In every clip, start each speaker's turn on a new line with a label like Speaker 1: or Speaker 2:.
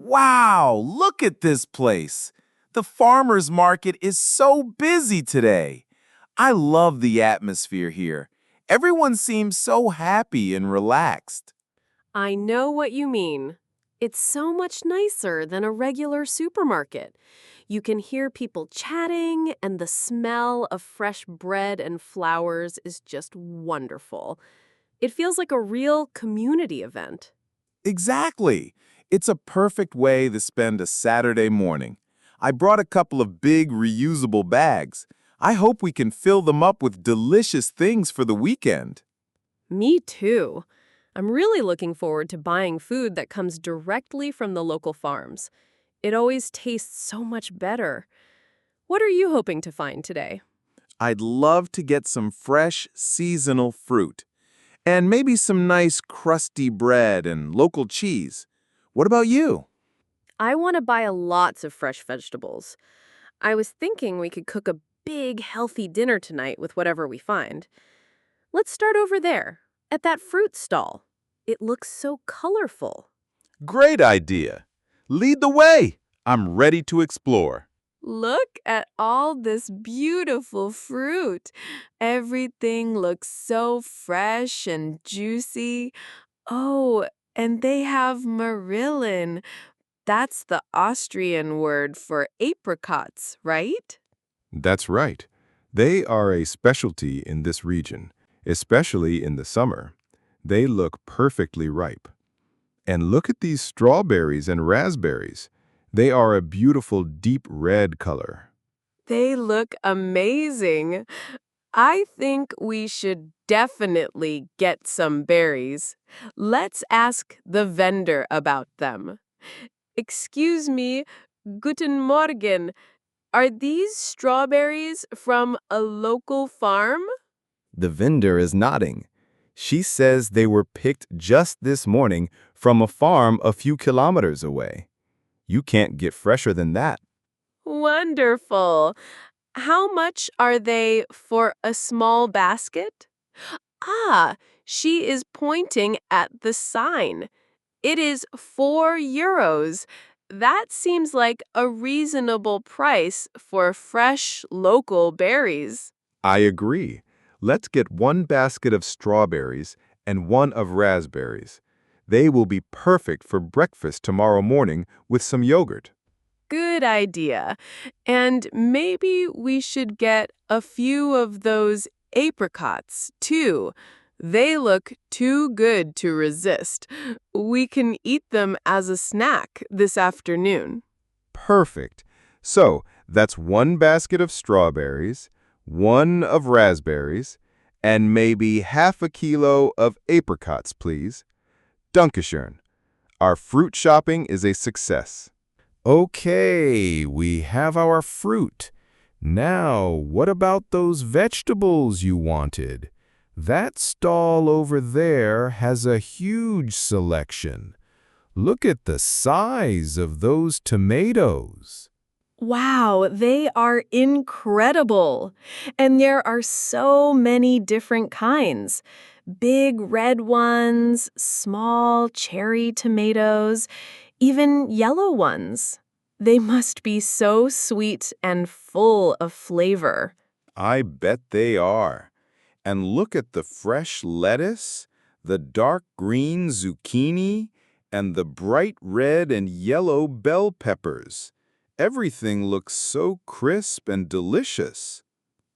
Speaker 1: Wow, look at this place. The farmer's market is so busy today. I love the atmosphere here. Everyone seems so happy and relaxed.
Speaker 2: I know what you mean. It's so much nicer than a regular supermarket. You can hear people chatting, and the smell of fresh bread and flowers is just wonderful. It feels like a real community event.
Speaker 1: Exactly. It's a perfect way to spend a Saturday morning. I brought a couple of big reusable bags. I hope we can fill them up with delicious things for the weekend.
Speaker 2: Me too. I'm really looking forward to buying food that comes directly from the local farms. It always tastes so much better. What are you hoping to find today?
Speaker 1: I'd love to get some fresh, seasonal fruit. And maybe some nice crusty bread and local cheese. What about you?
Speaker 2: I want to buy lots of fresh vegetables. I was thinking we could cook a big, healthy dinner tonight with whatever we find. Let's start over there, at that fruit stall. It looks so colorful.
Speaker 1: Great idea. Lead the way. I'm ready to explore.
Speaker 2: Look at all this beautiful fruit. Everything looks so fresh and juicy. Oh, and they have marillin. That's the Austrian word for apricots, right?
Speaker 3: That's right. They are a specialty in this region, especially in the summer. They look perfectly ripe. And look at these strawberries and raspberries. They are a beautiful deep red color.
Speaker 2: They look amazing. I think we should definitely get some berries. Let's ask the vendor about them. Excuse me, guten Morgen. Are these strawberries from a local farm?
Speaker 3: The vendor is nodding. She says they were picked just this morning from a farm a few kilometers away. You can't get fresher than that.
Speaker 2: Wonderful. How much are they for a small basket? Ah, she is pointing at the sign. It is 4 euros. That seems like a reasonable price for fresh local berries.
Speaker 3: I agree. Let's get one basket of strawberries and one of raspberries. They will be perfect for breakfast tomorrow morning with some yogurt.
Speaker 2: Good idea. And maybe we should get a few of those apricots, too. They look too good to resist. We can eat them as a snack this afternoon.
Speaker 3: Perfect. So, that's one basket of strawberries, one of raspberries, and maybe half a kilo of apricots, please. Dankeschön. Our fruit shopping is a success. Okay, we have our fruit. Now, what about those vegetables you wanted? That stall over there has a huge selection. Look at the size of those tomatoes.
Speaker 2: Wow, they are incredible. And there are so many different kinds. Big red ones, small cherry tomatoes, even yellow ones. They must be so sweet and full of flavor.
Speaker 1: I bet they are. And look at the fresh lettuce, the dark green zucchini, and the bright red and yellow bell peppers. Everything looks so crisp and delicious.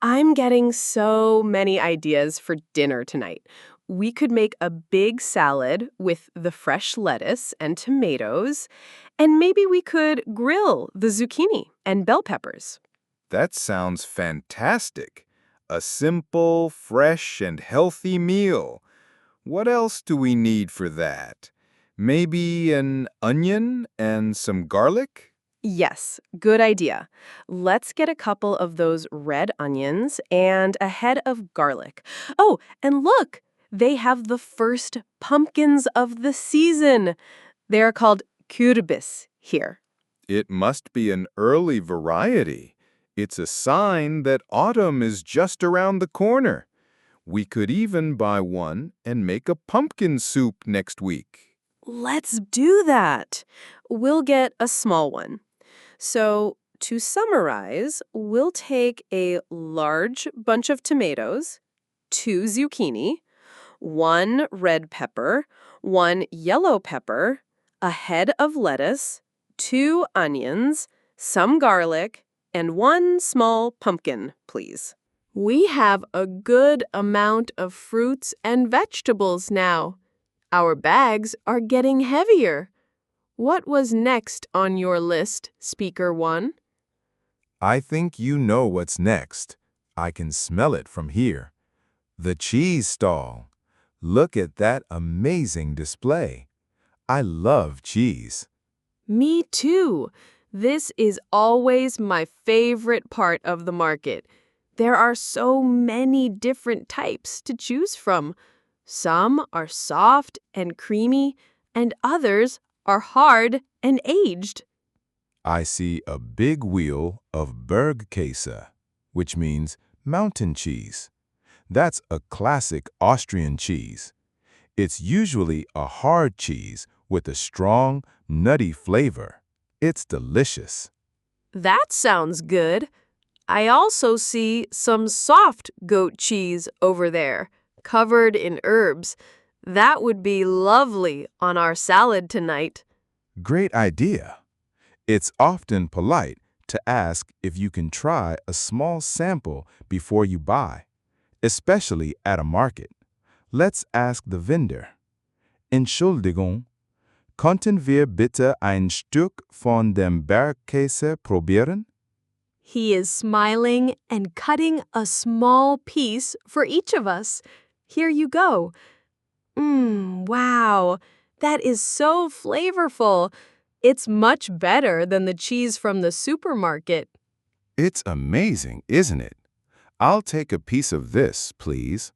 Speaker 2: I'm getting so many ideas for dinner tonight. We could make a big salad with the fresh lettuce and tomatoes, and maybe we could grill the zucchini and bell peppers.
Speaker 1: That sounds fantastic. A simple, fresh, and healthy meal. What else do we need for that? Maybe an onion and some garlic?
Speaker 2: Yes, good idea. Let's get a couple of those red onions and a head of garlic. Oh, and look, they have the first pumpkins of the season. They are called kürbis here.
Speaker 1: It must be an early variety. It's a sign that autumn is just around the corner. We could even buy one and make a pumpkin soup next week.
Speaker 2: Let's do that. We'll get a small one. So, to summarize, we'll take a large bunch of tomatoes, 2 zucchini, 1 red pepper, 1 yellow pepper, a head of lettuce, 2 onions, some garlic, and 1 small pumpkin, please. We have a good amount of fruits and vegetables now. Our bags are getting heavier. What was next on your list, Speaker 1?
Speaker 3: I think you know what's next. I can smell it from here. The cheese stall. Look at that amazing display. I love cheese.
Speaker 2: Me too. This is always my favorite part of the market. There are so many different types to choose from. Some are soft and creamy, and others are hard and aged.
Speaker 3: I see a big wheel of Bergkäse, which means mountain cheese. That's a classic Austrian cheese. It's usually a hard cheese with a strong, nutty flavor. It's delicious.
Speaker 2: That sounds good. I also see some soft goat cheese over there, covered in herbs. That would be lovely on our salad tonight.
Speaker 3: Great idea. It's often polite to ask if you can try a small sample before you buy, especially at a market. Let's ask the vendor. Entschuldigung, könnten wir bitte ein Stück von dem Bergkäse probieren?
Speaker 2: He is smiling and cutting a small piece for each of us. Here you go. Wow. That is so flavorful. It's much better than the cheese from the supermarket.
Speaker 3: It's amazing, isn't it? I'll take a piece of this, please.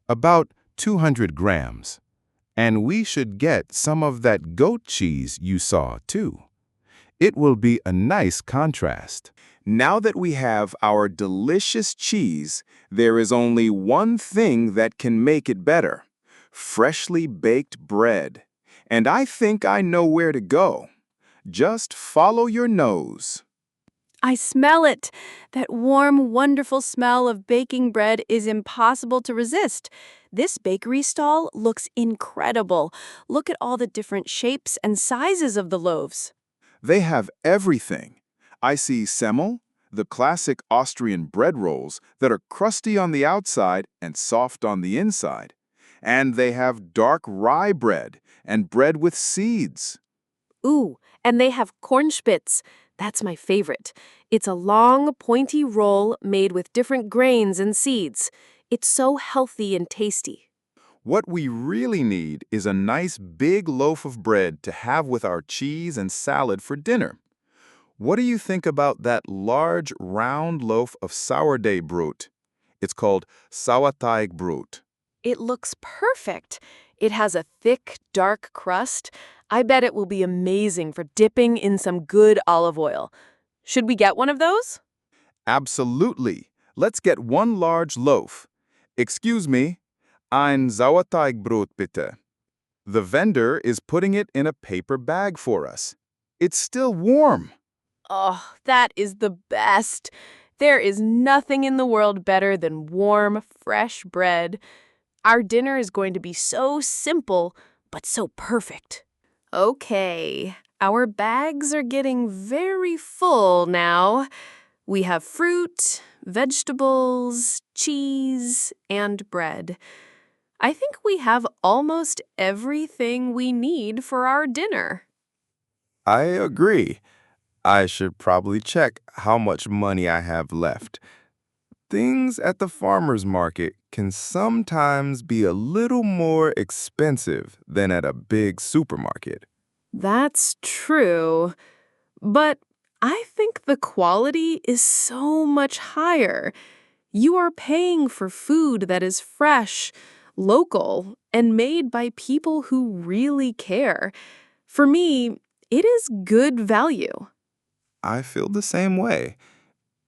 Speaker 3: About 200 grams. And we should get some of that goat cheese you saw, too. It will be a nice contrast. Now that we have our delicious cheese, there is only one thing that can make it better: freshly baked bread. And I think I know where to go. Just follow your nose.
Speaker 2: I smell it. That warm, wonderful smell of baking bread is impossible to resist. This bakery stall looks incredible. Look at all the different shapes and sizes of the loaves.
Speaker 3: They have everything. I see Semmel, the classic Austrian bread rolls that are crusty on the outside and soft on the inside. And they have dark rye bread and bread with seeds.
Speaker 2: Ooh, and they have Cornspitz. That's my favorite. It's a long, pointy roll made with different grains and seeds. It's so healthy and tasty.
Speaker 3: What we really need is a nice big loaf of bread to have with our cheese and salad for dinner. What do you think about that large, round loaf of Sauerteigbrot? It's called Sauerteigbrot.
Speaker 2: It looks perfect. It has a thick, dark crust. I bet it will be amazing for dipping in some good olive oil. Should we get one of those?
Speaker 3: Absolutely. Let's get one large loaf. Excuse me, ein Sauerteigbrot bitte. The vendor is putting it in a paper bag for us. It's still warm.
Speaker 2: Oh, that is the best. There is nothing in the world better than warm, fresh bread. Our dinner is going to be so simple, but so perfect. Okay, our bags are getting very full now. We have fruit, vegetables, cheese, and bread. I think we have almost everything we need for our dinner.
Speaker 3: I agree. I should probably check how much money I have left. Things at the farmer's market can sometimes be a little more expensive than at a big supermarket.
Speaker 2: That's true. But I think the quality is so much higher. You are paying for food that is fresh, local, and made by people who really care. For me, it is good value.
Speaker 3: I feel the same way.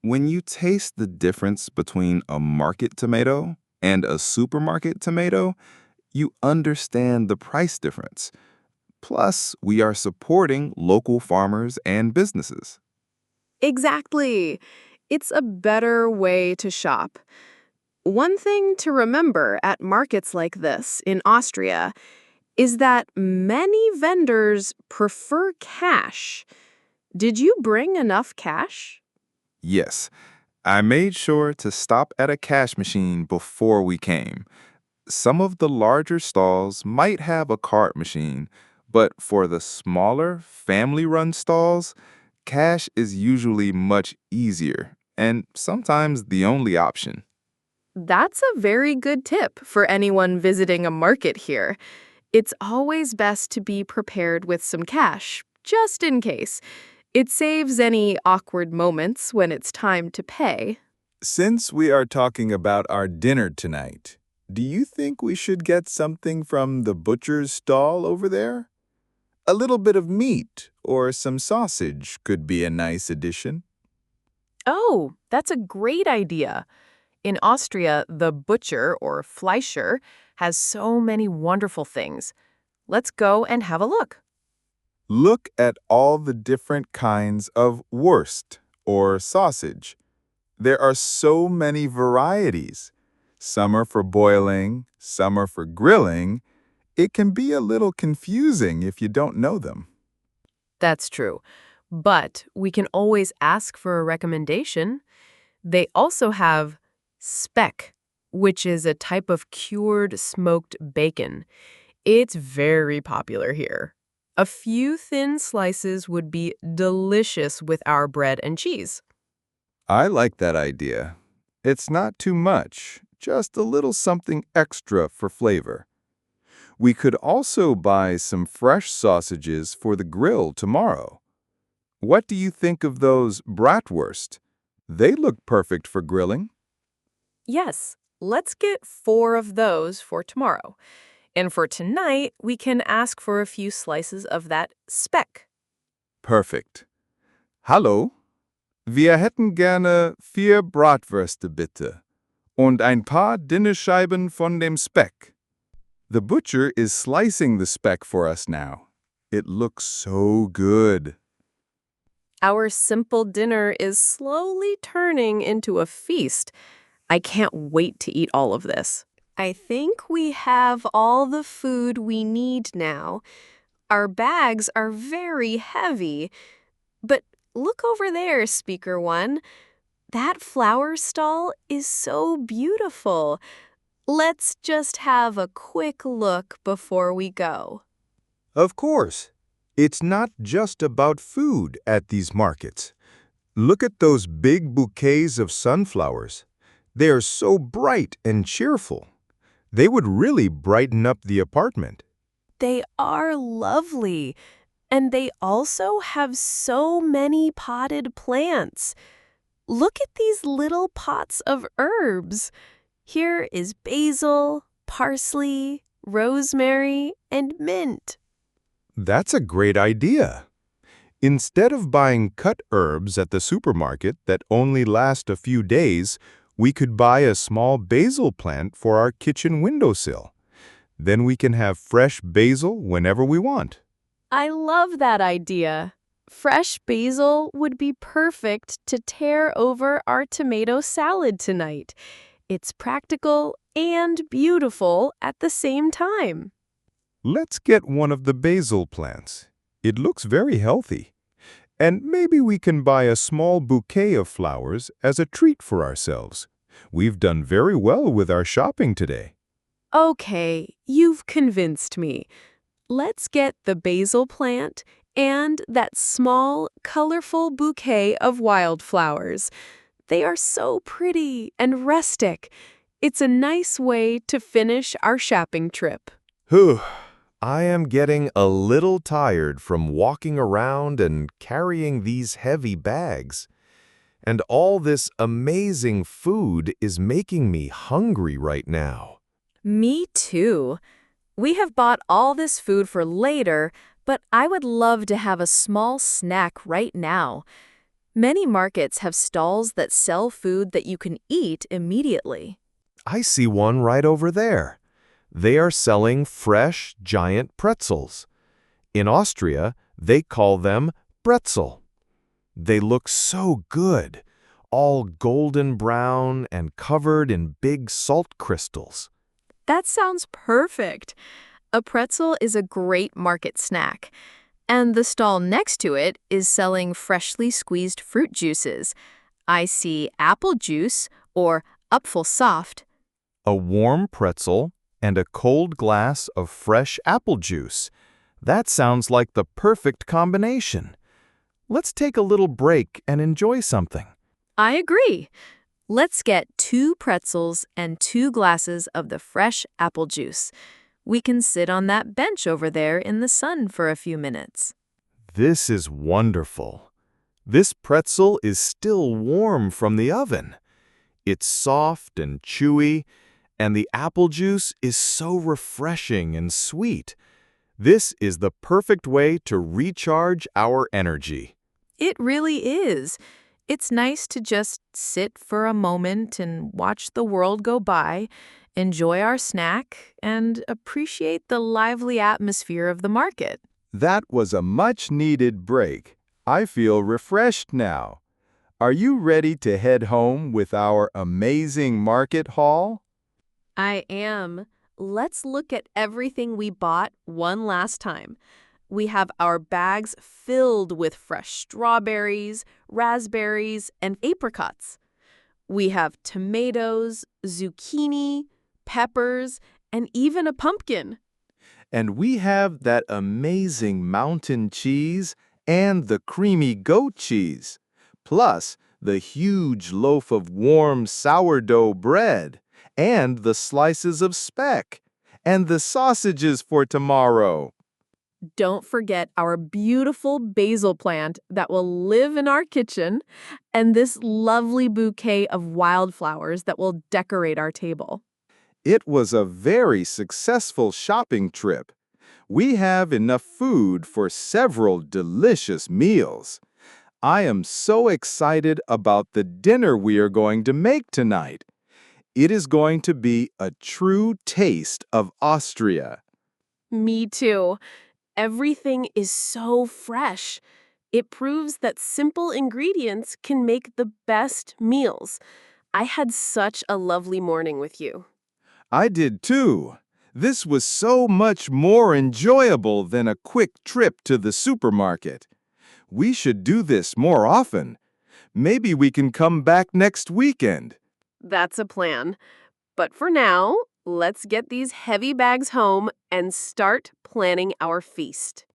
Speaker 3: When you taste the difference between a market tomato and a supermarket tomato, you understand the price difference. Plus, we are supporting local farmers and businesses.
Speaker 2: Exactly. It's a better way to shop. One thing to remember at markets like this in Austria is that many vendors prefer cash. Did you bring enough cash?
Speaker 3: Yes, I made sure to stop at a cash machine before we came. Some of the larger stalls might have a card machine, but for the smaller, family-run stalls, cash is usually much easier and sometimes the only option.
Speaker 2: That's a very good tip for anyone visiting a market here. It's always best to be prepared with some cash, just in case. It saves any awkward moments when it's time to pay.
Speaker 1: Since we are talking about our dinner tonight, do you think we should get something from the butcher's stall over there? A little bit of meat or some sausage could be a nice addition.
Speaker 2: Oh, that's a great idea. In Austria, the butcher or Fleischer has so many wonderful things. Let's go and have a look.
Speaker 1: Look at all the different kinds of wurst or sausage. There are so many varieties. Some are for boiling, some are for grilling. It can be a little confusing if you don't know them.
Speaker 2: That's true. But we can always ask for a recommendation. They also have speck, which is a type of cured smoked bacon. It's very popular here. A few thin slices would be delicious with our bread and cheese.
Speaker 3: I like that idea. It's not too much, just a little something extra for flavor. We could also buy some fresh sausages for the grill tomorrow. What do you think of those bratwurst? They look perfect for grilling.
Speaker 2: Yes, let's get 4 of those for tomorrow. And for tonight, we can ask for a few slices of that speck.
Speaker 3: Perfekt. Hallo, wir hätten gerne 4 Bratwürste bitte und ein paar dünne Scheiben von dem Speck. The butcher is slicing the speck for us now. It looks so good.
Speaker 2: Our simple dinner is slowly turning into a feast. I can't wait to eat all of this. I think we have all the food we need now. Our bags are very heavy. But look over there, Speaker One. That flower stall is so beautiful. Let's just have a quick look before we go.
Speaker 3: Of course. It's not just about food at these markets. Look at those big bouquets of sunflowers. They are so bright and cheerful. They would really brighten up the apartment.
Speaker 2: They are lovely. And they also have so many potted plants. Look at these little pots of herbs. Here is basil, parsley, rosemary, and mint.
Speaker 3: That's a great idea. Instead of buying cut herbs at the supermarket that only last a few days, we could buy a small basil plant for our kitchen windowsill. Then we can have fresh basil whenever we want.
Speaker 2: I love that idea. Fresh basil would be perfect to tear over our tomato salad tonight. It's practical and beautiful at the same time.
Speaker 3: Let's get one of the basil plants. It looks very healthy. And maybe we can buy a small bouquet of flowers as a treat for ourselves. We've done very well with our shopping today.
Speaker 2: Okay, you've convinced me. Let's get the basil plant and that small, colorful bouquet of wildflowers. They are so pretty and rustic. It's a nice way to finish our shopping trip.
Speaker 3: Whew, I am getting a little tired from walking around and carrying these heavy bags. And all this amazing food is making me hungry right now.
Speaker 2: Me too. We have bought all this food for later, but I would love to have a small snack right now. Many markets have stalls that sell food that you can eat immediately.
Speaker 3: I see one right over there. They are selling fresh, giant pretzels. In Austria, they call them pretzel. They look so good, all golden brown and covered in big salt crystals.
Speaker 4: That sounds perfect. A pretzel is a great market snack, and the stall next to it is selling freshly squeezed fruit juices. I see apple juice or Apfelsaft.
Speaker 3: A warm pretzel and a cold glass of fresh apple juice. That sounds like the perfect combination. Let's take a little break and enjoy something.
Speaker 4: I agree. Let's get 2 pretzels and 2 glasses of the fresh apple juice. We can sit on that bench over there in the sun for a few minutes.
Speaker 3: This is wonderful. This pretzel is still warm from the oven. It's soft and chewy, and the apple juice is so refreshing and sweet. This is the perfect way to recharge our energy.
Speaker 4: It really is. It's nice to just sit for a moment and watch the world go by, enjoy our snack, and appreciate the lively atmosphere of the market.
Speaker 1: That was a much-needed break. I feel refreshed now. Are you ready to head home with our amazing market haul?
Speaker 2: I am. Let's look at everything we bought one last time. We have our bags filled with fresh strawberries, raspberries, and apricots. We have tomatoes, zucchini, peppers, and even a pumpkin.
Speaker 1: And we have that amazing mountain cheese and the creamy goat cheese, plus the huge loaf of warm sourdough bread, and the slices of speck, and the sausages for tomorrow.
Speaker 2: Don't forget our beautiful basil plant that will live in our kitchen, and this lovely bouquet of wildflowers that will decorate our table.
Speaker 1: It was a very successful shopping trip. We have enough food for several delicious meals. I am so excited about the dinner we are going to make tonight. It is going to be a true taste of Austria.
Speaker 2: Me too. Everything is so fresh. It proves that simple ingredients can make the best meals. I had such a lovely morning with you.
Speaker 1: I did too. This was so much more enjoyable than a quick trip to the supermarket. We should do this more often. Maybe we can come back next weekend.
Speaker 2: That's a plan. But for now, let's get these heavy bags home and start planning our feast.